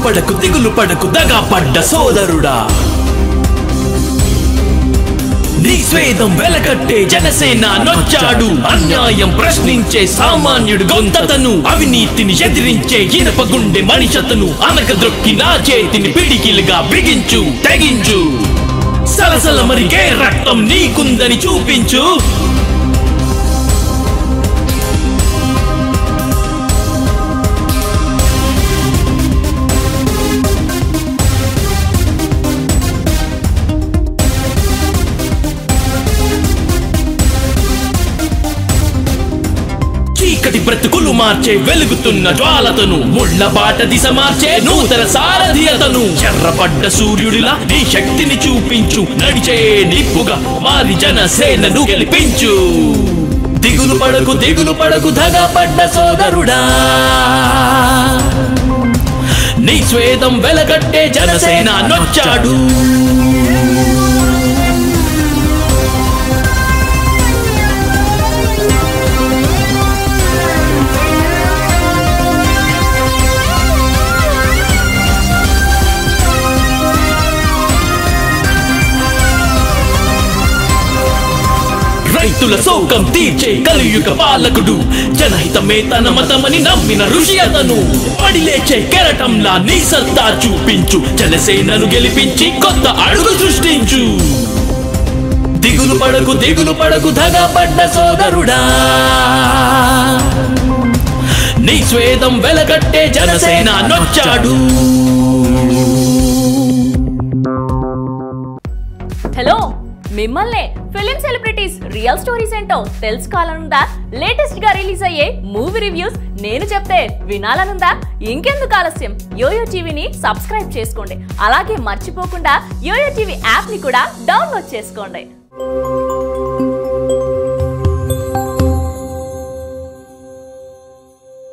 దిగులు పడకు దగా పడ్డ సోదరుడా నీ స్వేదం వెలకట్టే జనసేన నొచ్చాడు అన్యాయం ప్రశ్నించే సామాన్యుడు గొంతతను అవినీతిని ఎదిరించే ఇనప గుండె మనిషతను అనకద్రొక్కి నా చేతిని పిడికిలుగా బిగించు తెగించు సలసల మరిగే రక్తం నీకుందని చూపించు చీకటి బ్రతుకులు మార్చే వెలుగుతున్న జ్వాలతను ముళ్ళ బాట దిశ మార్చే నూతన సారథియతను ఎర్రపడ్డ సూర్యుడిలా నీ శక్తిని చూపించు నడిచే నిప్పుగా మారి జనసేనను గెలిపించు దిగులు పడకు దగా పడ్డ సోదరుడా నీ స్వేదం వెలగట్టే జనసేన నొచ్చాడు రైతుల శోకం తీర్చే కలియుగ పాలకుడు జనహితమే తన మతమని నమ్మిన ఋషి అతను పడి లేచే కెరటంలా నీ సత్తా చూపించు జనసేనను గెలిపించి కొత్త అడుగు సృష్టించు దిగులు పడకు దగా పడ్డ సోదరుడా నీ స్వేదం వెలగట్టే జనసేన నొచ్చాడు హలో మిమ్మల్నే ఫిలిం సెలబ్రిటీస్ రియల్ స్టోరీస్ ఏంటో తెలుసుకోవాలనుందా లేటెస్ట్ గా రిలీజ్ అయ్యే మూవీ రివ్యూస్ నేను చెప్తే వినాలనుందా ఇంకెందుకు ఆలస్యం యోయో టీవీని సబ్స్క్రైబ్ చేసుకోండి అలాగే మర్చిపోకుండా యోయో టీవీ యాప్ ని కూడా డౌన్లోడ్ చేసుకోండి